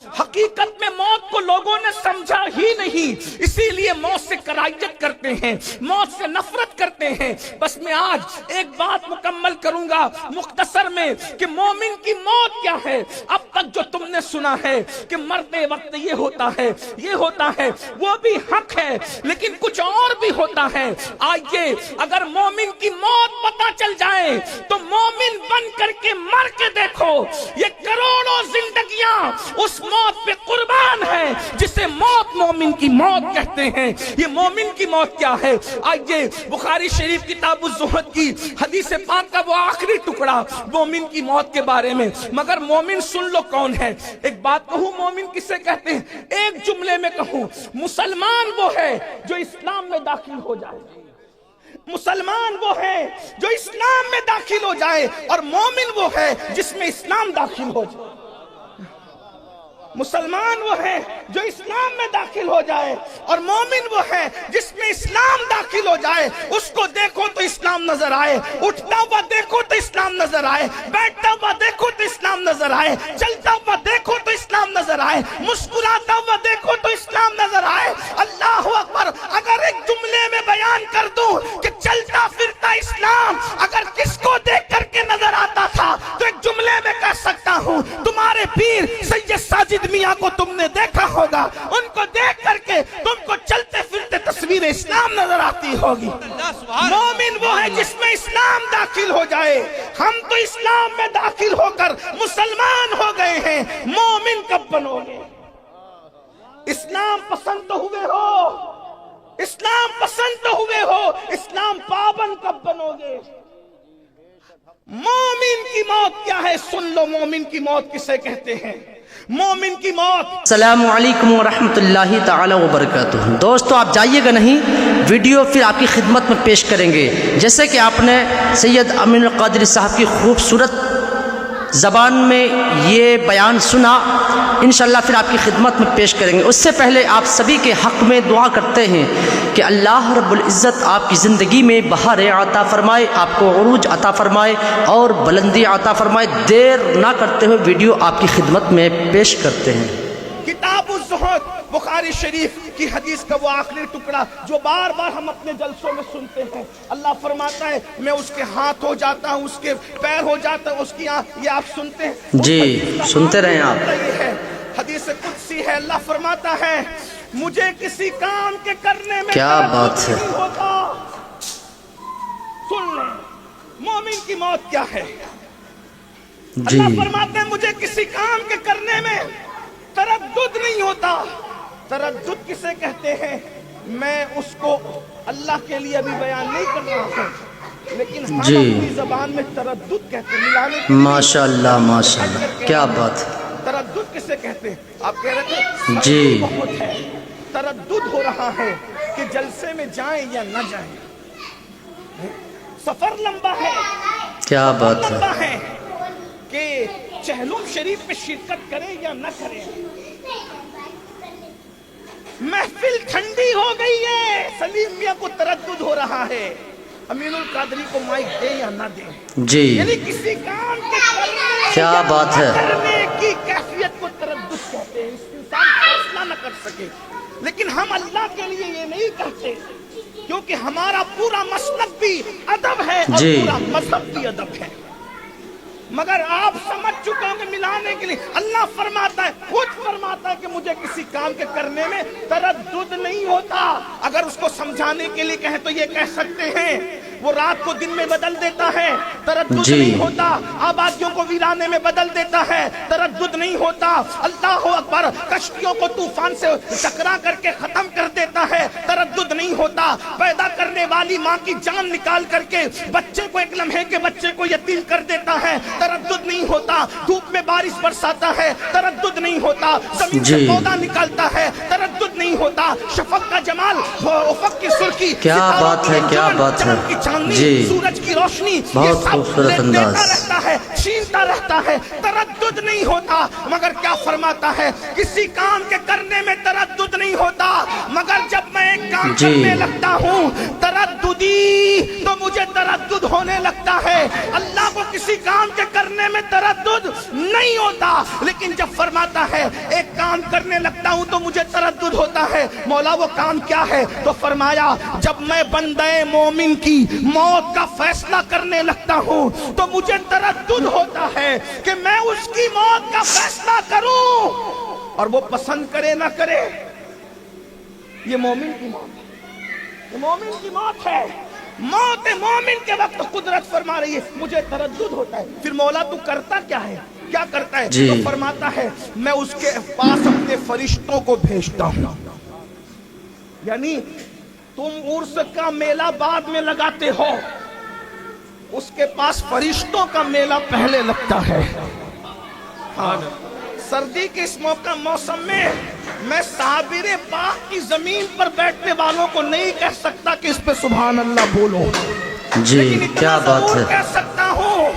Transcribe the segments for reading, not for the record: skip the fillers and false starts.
حقیقت میں موت کو لوگوں نے سمجھا ہی نہیں، اسی لیے موت سے کراہیت کرتے ہیں، موت سے نفرت کرتے ہیں۔ بس میں آج ایک بات مکمل کروں گا مختصر میں کہ مومن کی موت کیا ہے۔ اب تک جو تم نے سنا ہے کہ مرتے وقت یہ ہوتا ہے، یہ ہوتا ہے، وہ بھی حق ہے، لیکن کچھ اور بھی ہوتا ہے۔ آئیے اگر مومن کی موت پتہ چل جائے تو مومن بن کر کے مر کے دیکھو، یہ کروڑوں زندگیاں اس موت پہ قربان ہے جسے موت مومن کی موت کہتے ہیں۔ یہ مومن کی موت کیا ہے؟ آئیے بخاری شریف کتاب الزہد کی حدیث پاک کا وہ آخری ٹکڑا مومن کی موت کے بارے میں۔ مگر مومن سن لو کون ہے۔ ایک بات کہوں مومن کسے کہتے ہیں؟ ایک جملے میں کہوں، مسلمان وہ ہے جو اسلام میں داخل ہو جائے، مسلمان وہ ہے جو اسلام میں داخل ہو جائے، اور مومن وہ ہے جس میں اسلام داخل ہو جائے۔ مسلمان وہ ہے جو اسلام میں داخل ہو جائے، اور مومن وہ ہے جس میں اسلام داخل ہو جائے۔ اس کو دیکھو تو اسلام نظر آئے، اٹھتا ہوا دیکھو تو اسلام نظر آئے، بیٹھتا ہوا دیکھو تو اسلام نظر آئے، چلتا ہوا دیکھو تو اسلام نظر آئے، مسکراتا ہوا دیکھو تو اسلام نظر آئے۔ اللہ اکبر! اگر ایک جملے میں بیان کر دوں کہ چلتا پھرتا اسلام اگر کس کو دیکھ کر کے نظر آتا تھا تو ایک جملے میں کہہ سکتا ہوں، تمہارے پیر سید ساجد میاں کو تم نے دیکھا ہوگا، ان کو دیکھ کر کے تم کو چلتے پھرتے تصویر اسلام نظر آتی ہوگی۔ مومن وہ ہے جس میں اسلام داخل ہو جائے۔ ہم تو اسلام میں داخل ہو کر مسلمان ہو گئے ہیں، مومن کب بنو گے؟ اسلام پسند تو ہوئے ہو، اسلام پسند تو ہوئے ہو، اسلام پابند کب بنو گے؟ مومن کی موت کیا ہے؟ سن لو مومن کی موت کسے کہتے ہیں۔ مومن کی موت۔ السلام علیکم ورحمۃ اللہ تعالی وبرکاتہ۔ دوستو آپ جائیے گا نہیں، ویڈیو پھر آپ کی خدمت میں پیش کریں گے۔ جیسے کہ آپ نے سید امین القادری صاحب کی خوبصورت زبان میں یہ بیان سنا، انشاءاللہ پھر آپ کی خدمت میں پیش کریں گے۔ اس سے پہلے آپ سبھی کے حق میں دعا کرتے ہیں کہ اللہ رب العزت آپ کی زندگی میں بہار عطا فرمائے، آپ کو عروج عطا فرمائے اور بلندی عطا فرمائے۔ دیر نہ کرتے ہوئے ویڈیو آپ کی خدمت میں پیش کرتے ہیں۔ کتاب الزہد بخاری شریف کی حدیث کا وہ آخری ٹکڑا جو بار بار ہم اپنے جلسوں میں سنتے ہیں۔ اللہ فرماتا ہے میں اس کے ہاتھ ہو جاتا ہوں، اس کے پیر ہو جاتا ہوں، اس کی آنکھ۔ یہ آپ سنتے ہیں؟ جی سنتے رہیں آپ۔ یہ ہے حدیث قدسی ہے، اللہ فرماتا ہے مجھے کسی کام کے کرنے میں کیا بات ہے۔ نہیں ہوتا۔ سن لیں مومن کی موت کیا ہے۔ جی اللہ فرماتے ہیں مجھے کسی کام کے کرنے میں تردد نہیں ہوتا۔ تردد کسے کہتے ہیں؟ میں اس کو اللہ کے لیے ابھی بیان نہیں کر رہا ہوں، لیکن ہم اپنی زبان میں تردد کہتے ہیں، ملانے کے لیے۔ ماشاءاللہ ماشاءاللہ، کیا بات ہے۔ تردد کسے کہتے ہیں؟ آپ کہہ رہے تھے جی بہت ہے، تردد ہو رہا ہے کہ جلسے میں جائیں یا نہ جائیں۔ سفر لمبا ہے، کیا بات لمبا ہے کہ چہلم شریف میں شرکت کریں یا نہ کریں۔ محفل ٹھنڈی ہو گئی ہے، سلیم میاں کو تردد ہو رہا ہے امین القادری کو مائک دے یا نہ دے۔ جی یعنی کسی کام کے کرنے کیا یا بات نہ ہے۔ کرنے کی کیفیت کو تردد کہتے ہیں۔ اس انسان فیصلہ نہ کر سکے، لیکن ہم اللہ کے لیے یہ نہیں کہتے، کیونکہ ہمارا پورا مسلک بھی ادب ہے اور پورا مذہب بھی ادب ہے۔ مگر آپ سمجھ چکے ہوں کہ ملانے کے لیے اللہ فرماتا ہے، خود فرماتا ہے کہ مجھے کسی کام کے کرنے میں تردد نہیں ہوتا۔ اگر اس کو سمجھانے کے لیے کہیں تو یہ کہہ سکتے ہیں وہ رات کو دن میں بدل دیتا ہے، تردد نہیں ہوتا۔ آبادیوں کو ویرانے میں بدل دیتا ہے، تردد نہیں ہوتا۔ اللہ اکبر! کشتیوں کو طوفان سے ٹکرا کر کے ختم کر دیتا ہے، تردد نہیں ہوتا۔ پیدا کرنے والی ماں کی جان نکال کر کے بچے کو ایک لمحے کے بچے کو یتیم کر دیتا ہے، تردد نہیں ہوتا۔ دھوپ میں بارش برساتا ہے، تردد نہیں ہوتا۔ زمین سے پودا نکالتا ہے، تردد نہیں ہوتا۔ شفق کا جمال، افق کی سرخی، کیا بات ہے، کیا بات ہے۔ جی سورج کی روشنی، بہت خوبصورت انداز رہتا ہے، چھینتا رہتا ہے، تردد نہیں ہوتا۔ مگر کیا فرماتا ہے؟ کسی کام کے کرنے میں تردد نہیں ہوتا، مگر جب میں ایک کام کرنے لگتا ہوں ترددی، تو مجھے تردد ہونے لگتا ہے۔ اللہ کو کسی کام کے کرنے میں تردد نہیں ہوتا، لیکن جب فرماتا ہے ایک کام کرنے لگتا ہوں تو مجھے تردد ہوتا ہے۔ مولا وہ کام کیا ہے؟ تو فرمایا جب میں بندے مومن کی موت کا فیصلہ کرنے لگتا ہوں تو مجھے تردد ہوتا ہے کہ میں اس کی موت کا فیصلہ کروں، اور وہ پسند کرے نہ کرے۔ یہ مومن کی موت ہے، یہ مومن کی موت ہے۔ موت مومن کے وقت قدرت فرما رہی ہے مجھے تردد ہوتا ہے۔ پھر مولا تو کرتا کیا ہے؟ کیا کرتا ہے؟ تو فرماتا ہے میں اس کے پاس اپنے فرشتوں کو بھیجتا ہوں۔ یعنی تم عرس کا میلہ بعد میں لگاتے ہو، اس کے پاس فرشتوں کا میلہ پہلے لگتا ہے۔ سردی کے اس موسم میں صابر پاک کی زمین پر بیٹھنے والوں کو نہیں کہہ سکتا کہ اس پہ سبحان اللہ بولو، جی کیا بات ہے، کہہ سکتا ہوں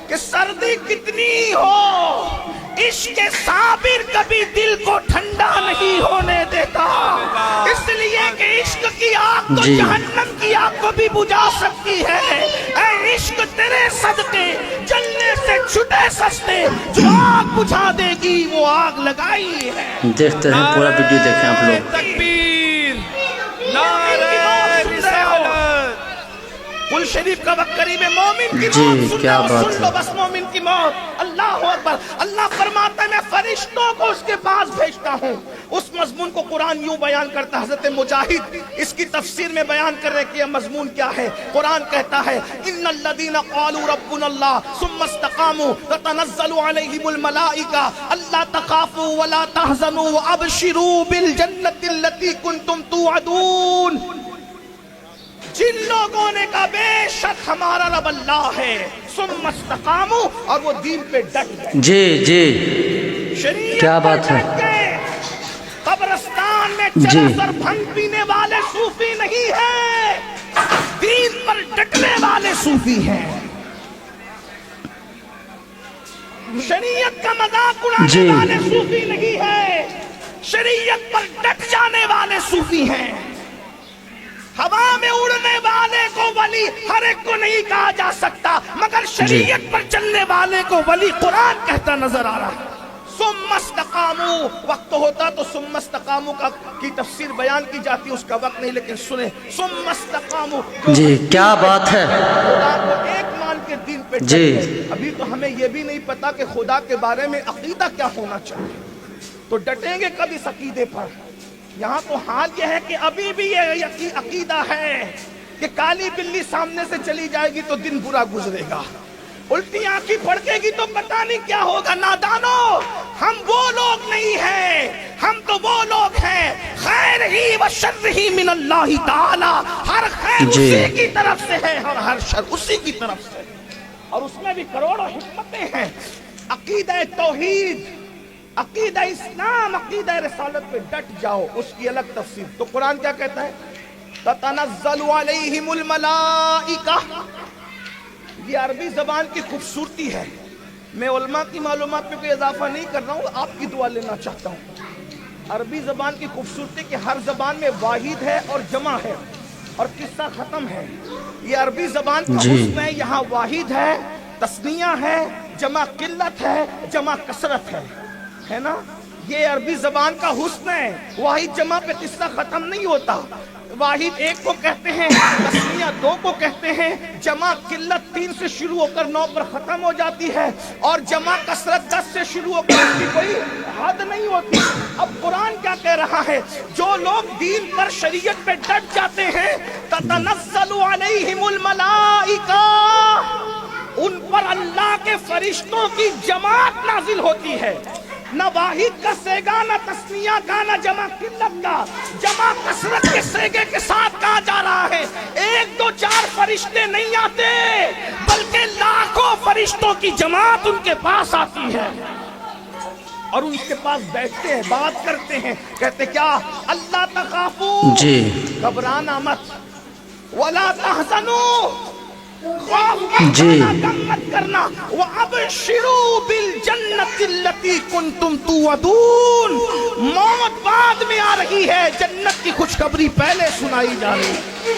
کہ سردی کتنی ہو، عشق صابر کبھی دل کو ٹھنڈا نہیں ہونے دیتا، اس لیے کہ عشق کی آگ تو جہنم کی آگ کو بھی بجھا سکتی ہے۔ اے عشق تیرے صدقے جلنے سے چھٹے سستے، جو آگ بجھا دے گی وہ آگ لگائی ہے۔ دیکھتے ہیں پورا ویڈیو دیکھیں آپ لوگ۔ تکبیر، نعرہ رسالت۔ قل شریف کا وقت قریب ہے، مومن کی موت کیا بات سن لو بس، مومن کی موت۔ اللہ اکبر۔ اللہ فرماتا ہے میں فرشتوں کو اس کے پاس بھیجتا ہوں۔ اس مضمون کو قرآن یوں بیان کرتا ہے، حضرت مجاہد اس کی تفسیر میں بیان کر رہے کہ یہ مضمون کیا ہے۔ قرآن کہتا ہے ان الذین قالوا ربنا اللہ ثم استقاموا تتنزل علیہم الملائکہ الا تخافوا ولا تحزنوا وابشروا بالجنة التي کنتم توعدون۔ جن لوگوں نے کہا بے شک ہمارا رب اللہ ہے، ثم استقاموا، اور وہ دین پہ ڈٹ گئے، جی شریعت کیا پر بات ہے، ڈٹ گئے۔ قبرستان میں چرس اور بھنگ پینے والے صوفی نہیں ہیں، دین پر ڈٹنے والے صوفی ہیں، شریعت کا مذاق اڑانے والے صوفی نہیں ہیں، شریعت پر ڈٹ جانے والے صوفی ہیں۔ ہوا میں اڑنے والے کو ولی ہر ایک کو نہیں کہا جا سکتا، مگر شریعت پر چلنے والے کو ولی قرآن کہتا نظر آ رہا ہے۔ ثم استقاموا، وقت ہوتا تو ثم استقاموا کی تفسیر بیان کی جاتی، اس کا وقت نہیں، لیکن سنیں ثم استقاموا، جی کیا بات ہے، خدا کو ایک مان کے دین پہ ڈٹ گئے۔ ابھی تو ہمیں یہ بھی نہیں پتا کہ خدا کے بارے میں عقیدہ کیا ہونا چاہیے، تو ڈٹیں گے کب اس عقیدے پر؟ یہاں تو حال یہ ہے کہ ابھی بھی یہ عقیدہ ہے کہ کالی بلی سامنے سے چلی جائے گی تو دن برا گزرے گا، الٹی آنکھی پھڑکے گی تو پتہ نہیں کیا ہوگا۔ نادانو، ہم وہ لوگ نہیں ہیں، ہم تو وہ لوگ ہیں خیر ہی و شر ہی من اللہ تعالی، ہر خیر اسی کی طرف سے ہے اور ہر شر اسی کی طرف سے، اور اس میں بھی کروڑوں حکمتیں ہیں۔ عقیدہ توحید، عقیدہ اسلام، عقیدہ رسالت پہ ڈٹ جاؤ، اس کی الگ تفسیر۔ تو قرآن کیا کہتا ہے؟ تتنزل علیہم الملائکہ، یہ عربی زبان کی خوبصورتی ہے۔ میں علماء کی معلومات پہ کوئی اضافہ نہیں کر رہا ہوں، آپ کی دعا لینا چاہتا ہوں۔ عربی زبان کی خوبصورتی کہ ہر زبان میں واحد ہے اور جمع ہے اور قصہ ختم ہے۔ یہ عربی زبان کا حسن ہے، یہاں واحد ہے، تثنیہ ہے، جمع قلت ہے، جمع کثرت ہے نا؟ یہ عربی زبان کا حسن ہے، واحد جمع پہ قصہ ختم نہیں ہوتا۔ واحد ایک کو کہتے ہیں، تثنیہ دو کو کہتے ہیں، جمع قلت 3 سے شروع ہو کر 9 پر ختم ہو جاتی ہے، اور جمع کثرت 10 سے شروع ہو کر اس کی کوئی حد نہیں ہوتی۔ اب قرآن کیا کہہ رہا ہے؟ جو لوگ دین پر شریعت پہ ڈٹ جاتے ہیں، تتنزل علیہم الملائکہ، ان پر اللہ کے فرشتوں کی جماعت نازل ہوتی ہے۔ نہ واحد کا سیگا، نہ تثنیہ کا، نہ جمع قلت کا، جمع کثرت کے سیگے کے ساتھ کہا جا رہا ہے۔ 1 2 4 فرشتے نہیں آتے، بلکہ لاکھوں فرشتوں کی جماعت ان کے پاس آتی ہے اور ان کے پاس بیٹھتے ہیں، بات کرتے ہیں، کہتے کیا؟ اللہ تخافوا، گھبرانا مت، ولا تحزنوا، خوف مت کرنا، وَأَبْشِرُوا بِالْجَنَّةِ الَّتِي كُنْتُمْ تُوعَدُونَ، موت بعد میں آ رہی ہے، جنت کی خوشخبری پہلے سنائی جا رہی ہے۔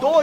2